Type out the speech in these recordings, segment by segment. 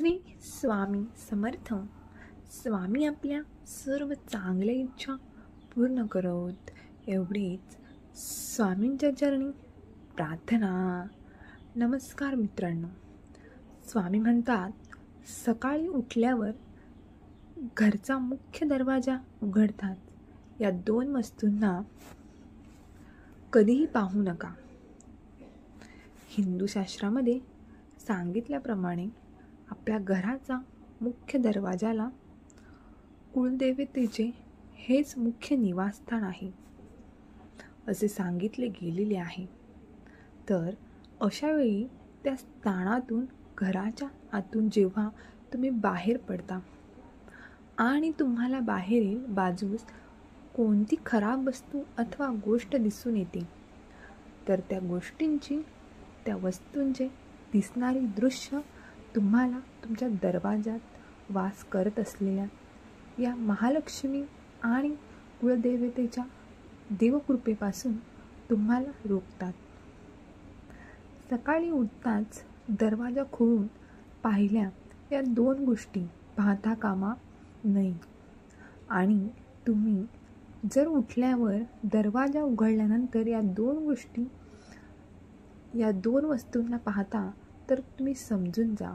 श्री स्वामी समर्थ. स्वामी आपल्या सर्व चांगल्या इच्छा पूर्ण करोत, एवढीच स्वामींच्या चरणी प्रार्थना. नमस्कार मित्रांनो. स्वामी म्हणतात, सकाळी उठल्यावर घरचा मुख्य दरवाजा उघडतात. या दोन वस्तूंना कधीही पाहू नका. हिंदू शास्त्रामध्ये सांगितल्याप्रमाणे आपल्या घराचा मुख्य दरवाजाला कुलदेवतेचे हेच मुख्य निवासस्थान आहे असे सांगितले गेलेले आहे. तर अशावेळी त्या स्थानातून घराच्या आतून जेव्हा तुम्ही बाहेर पडता आणि तुम्हाला बाहेरील बाजूस कोणती खराब वस्तू अथवा गोष्ट दिसून येते, तर त्या गोष्टींची, त्या वस्तूंचे दिसणारी दृश्य तुम्हाला तुमच्या दरवाजात वास करत असलेल्या या महालक्ष्मी आणि कुलदेवतेच्या देवकृपेपासून तुम्हाला रोखतात. सकाळी उठताच दरवाजा खोलून पाहिल्या या दोन गोष्टी पाहता कामा नये. आणि तुम्ही जर उठल्यावर दरवाजा उघडल्यानंतर या दोन गोष्टी, या दोन वस्तूंना पाहता, तर तुम्ही समजून जा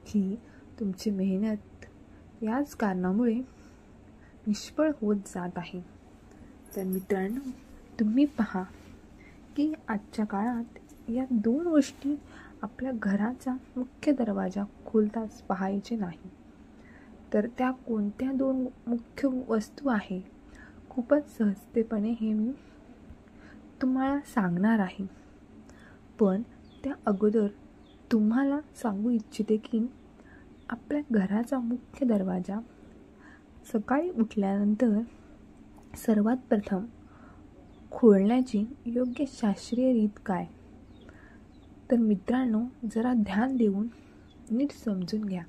की तुमची मेहनत याच कारणामुळे निष्फळ होत जात आहे. तर मित्रांनो, तुम्ही पहा की आजच्या काळात या दोन गोष्टी आपल्या घराचा मुख्य दरवाजा खोलताच पाहायचे नाही. तर त्या कोणत्या दोन मुख्य वस्तू आहे, खूपच सहजतेपणे हे मी तुम्हाला सांगणार आहे. पण त्या अगोदर तुम्हाला सांगू इच्छिते की आपल्या घराचा मुख्य दरवाजा सकाळी उठल्यानंतर सर्वात प्रथम खोलण्याची योग्य शास्त्रीय रीत काय. तर मित्रांनो, जरा ध्यान देऊन नीट समजून घ्या.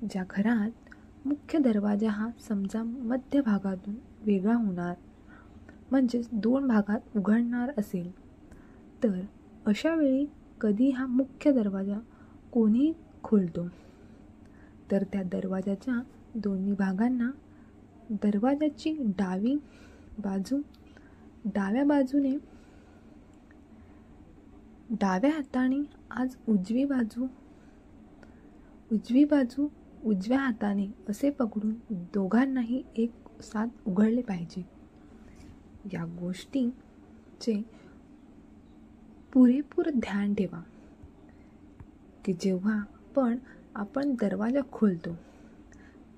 ज्या घरात मुख्य दरवाजा हा समजा मध्य भागातून वेगळा होणार, म्हणजेच दोन भागात उघडणार असेल, तर अशावेळी कधी हा मुख्य दरवाजा कोणी खोलतो, तर त्या दरवाजाच्या दोन्ही भागांना दरवाजाची डाव्या बाजूने डाव्या हाताने आज उजवी बाजू उजव्या हाताने असे पकडून दोघांनाही एक साथ उघडले पाहिजे. या गोष्टीचे पुरेपूर ध्यान ठेवा की जेव्हा पण आपण दरवाजा खोलतो,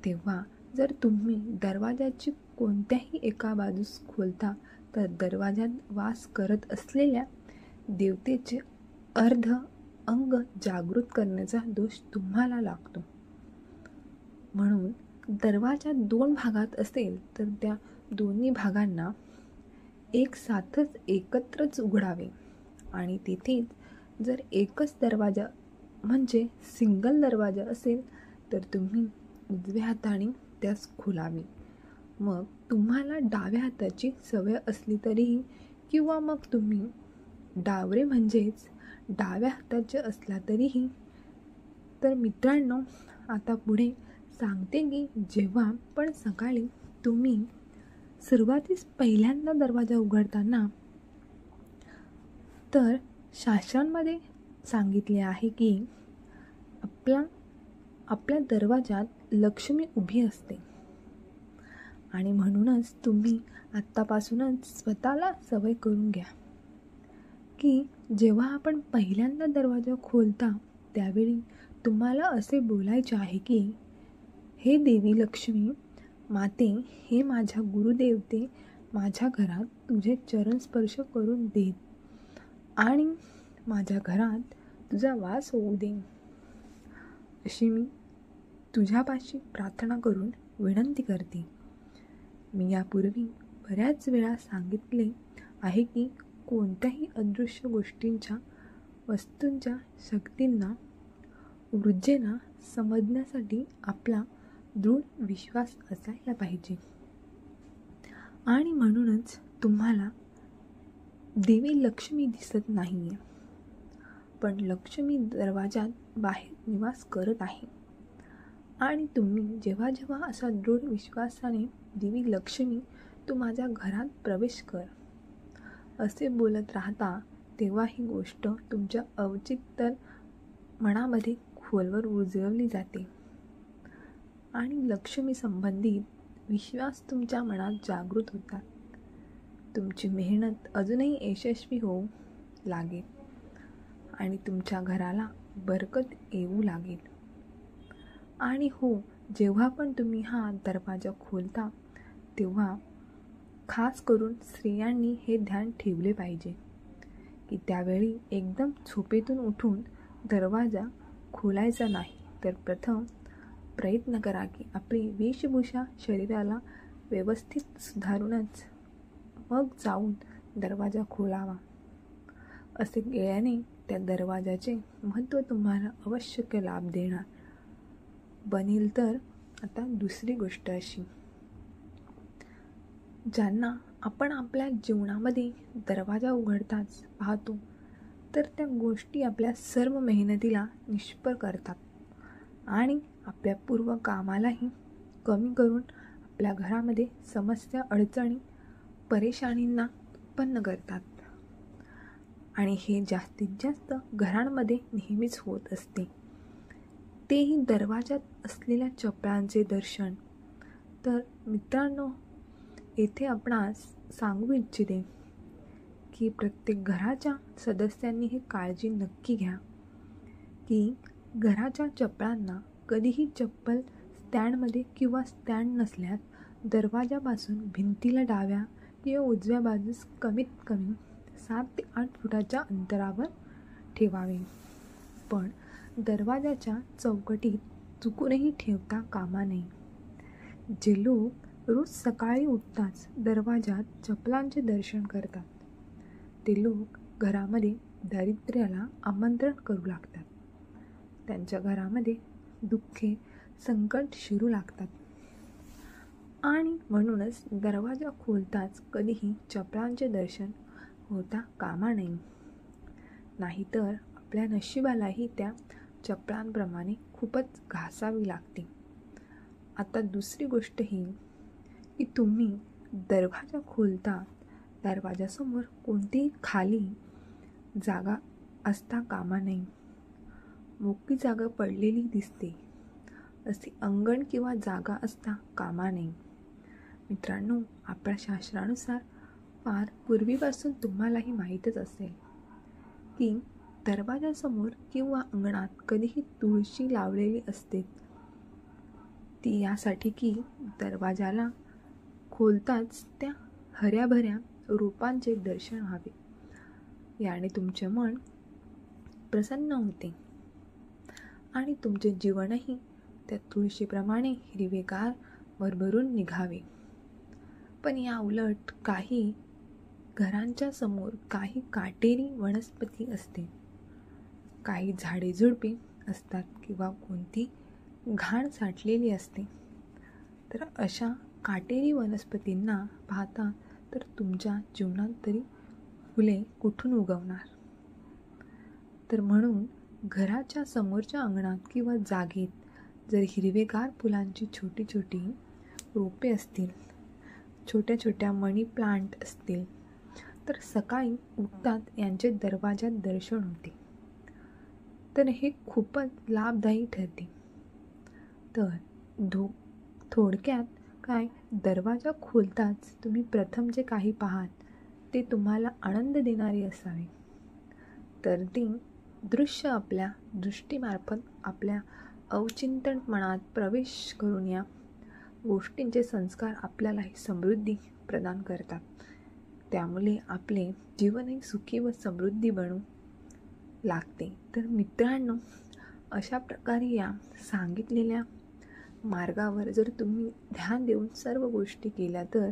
तेव्हा जर तुम्ही दरवाजाची कोणत्याही एका बाजूस खोलता, तर दरवाजात वास करत असलेल्या देवतेचे अर्ध अंग जागृत करण्याचा दोष तुम्हाला लागतो. म्हणून दरवाजा दोन भागात असेल तर त्या दोन्ही भागांना एक साथच एकत्रच उघडावे. आणि तेथेच जर एकच दरवाजा म्हणजे सिंगल दरवाजा असेल, तर तुम्ही उजव्या हाताने त्यास खोलावे. मग तुम्हाला डाव्या हाताची सवय असली तरीही, किंवा मग तुम्ही डावरे म्हणजेच डाव्या हाताचे असला तरीही. तर मित्रांनो, आता पुढे सांगते की जेव्हा पण सकाळी तुम्ही सुरुवातीस पहिल्यांदा दरवाजा उघडताना, तर शास्त्रांमध्ये सांगितले आहे की आपल्या दरवाजात लक्ष्मी उभी असते. आणि म्हणूनच तुम्ही आत्तापासूनच स्वतःला सवय करून घ्या की जेव्हा आपण पहिल्यांदा दरवाजा खोलता, त्यावेळी तुम्हाला असे बोलायचे आहे की, हे देवी लक्ष्मी माते, हे माझ्या गुरुदेवते, माझ्या घरात तुझे चरण स्पर्श करून देत आणि माझ्या घरात तुझा वास होऊ दे, अशी मी तुझ्यापाशी प्रार्थना करून विनंती करते. मी यापूर्वी बऱ्याच वेळा सांगितले आहे की कोणत्याही अदृश्य गोष्टींच्या, वस्तूंच्या शक्तींना, ऊर्जेना समजण्यासाठी आपला दृढ विश्वास असायला पाहिजे. आणि म्हणूनच तुम्हाला देवी लक्ष्मी दिसत नाहीये, पण लक्ष्मी दरवाजात बाहेर निवास करत आहे. आणि तुम्ही जेव्हा जेव्हा असा दृढ विश्वासाने देवी लक्ष्मी तू माझ्या घरात प्रवेश कर असे बोलत राहता, तेव्हा ही गोष्ट तुमच्या अवचितन मनामध्ये खोलवर रुजवली जाते आणि लक्ष्मी संबंधित विश्वास तुमच्या मनात जागृत होतात. तुमची मेहनत अजूनही यशस्वी होऊ लागेल आणि तुमच्या घराला बरकत येऊ लागेल. आणि हो, जेव्हा पण तुम्ही हा दरवाजा खोलता तेव्हा खास करून स्त्रियांनी हे ध्यान ठेवले पाहिजे की त्यावेळी एकदम झोपेतून उठून दरवाजा खोलायचा नाही, तर प्रथम प्रयत्न करा की आपली वेशभूषा शरीराला व्यवस्थित सुधारूनच मग जाऊन दरवाजा खोलावा. असे केल्याने त्या दरवाजाचे महत्त्व तुम्हाला आवश्यक लाभ देणार बनेल. तर आता दुसरी गोष्ट अशी, ज्यांना आपण आपल्या जीवनामध्ये दरवाजा उघडताच पाहतो तर त्या गोष्टी आपल्या सर्व मेहनतीला निष्फळ करतात आणि आपल्या पूर्व कामालाही कमी करून आपल्या घरामध्ये समस्या, अडचणी, परेशानींना उत्पन्न करतात. आणि हे जास्तीत जास्त घरांमध्ये नेहमीच होत असते. तेही दरवाजात असलेल्या चपळांचे दर्शन. तर मित्रांनो, येथे आपणास सांगू इच्छिते की प्रत्येक घराच्या सदस्यांनी ही काळजी नक्की घ्या की घराच्या चपळांना कधीही चप्पल स्टँडमध्ये किंवा स्टँड नसल्यास दरवाजापासून भिंतीला डाव्या किंवा उजव्या बाजूस कमीत कमी 7 ते 8 फुटाच्या अंतरावर ठेवावे. पण दरवाजाच्या चौकटीत चुकूनही ठेवता कामा नये. जे लोक रोज सकाळी उठताच दरवाजात चपलांचे दर्शन करतात ते लोक घरामध्ये दारिद्र्याला आमंत्रण करू लागतात. त्यांच्या घरामध्ये दुःखे, संकट शिरू लागतात. आणि म्हणूनच दरवाजा खोलताच कधीही चपलांचे दर्शन होता कामा नये, नाहीतर आपल्या नशिबालाही त्या चपलांप्रमाणे खूपच घासावी लागते. आता दुसरी गोष्ट ही की तुम्ही दरवाजा खोलता दरवाजासमोर कोणतीही खाली जागा असता कामा नये. मोकळी जागा पडलेली दिसते असे अंगण किंवा जागा असता कामा नये. मित्रांनो, आपल्या शास्त्रानुसार फार पूर्वीपासून तुम्हालाही माहीतच असेल की दरवाजासमोर किंवा अंगणात कधीही तुळशी लावलेली असते. ती यासाठी की दरवाजाला खोलताच त्या हऱ्याभऱ्या रोपांचे दर्शन व्हावे. याने तुमचे मन प्रसन्न होते आणि तुमचे जीवनही त्या तुळशीप्रमाणे हिरवेगार भरभरून निघावे. पण या उलट काही घरांच्या समोर काही काटेरी वनस्पती असते, काही झाडे झुडपे असतात किंवा कोणती घाण साठलेली असते. तर अशा काटेरी वनस्पतींना पाहता तर तुमच्या जीवनात तरी फुले कुठून उगवणार. तर म्हणून घराच्या समोरच्या अंगणात किंवा जागेत जर हिरवेगार फुलांची छोटी छोटी रोपे असतील, छोट्या छोट्या मनी प्लांट असतील, तर सकाळी उठतात यांचे दरवाजात दर्शन होते. तर हे खूपच लाभदायी ठरते. तर थोडक्यात काय, दरवाजा खोलताच तुम्ही प्रथम जे काही पाहाल ते तुम्हाला आनंद देणारे असावे. तर ते दृश्य आपल्या दृष्टीमार्फत आपल्या अवचिंतन मनात प्रवेश करून या गोष्टींचे संस्कार आपल्यालाही समृद्धी प्रदान करतात. त्यामुळे आपले जीवनही सुखी व समृद्धी बनू लागते. तर मित्रांनो, अशा प्रकारे या सांगितलेल्या मार्गावर जर तुम्ही ध्यान देऊन सर्व गोष्टी केल्या तर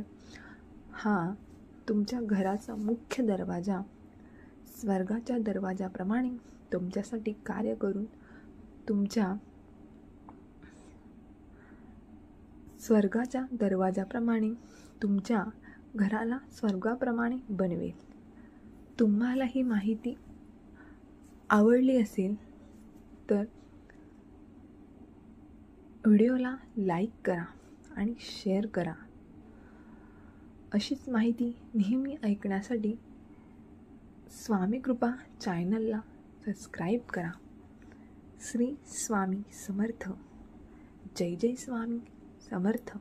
हा तुमच्या घराचा मुख्य दरवाजा स्वर्गाच्या दरवाजाप्रमाणे तुमच्यासाठी कार्य करून तुमच्या स्वर्गाच्या दरवाजाप्रमाणे तुमच्या घराला स्वर्गाप्रमाणे बनवेल. तुम्हाला ही माहिती आवडली असेल तर व्हिडिओला लाईक करा आणि शेअर करा. अशीच माहिती नेहमी ऐकण्यासाठी स्वामी कृपा चॅनलला सबस्क्राईब करा. श्री स्वामी समर्थ. जय जय स्वामी समर्थ.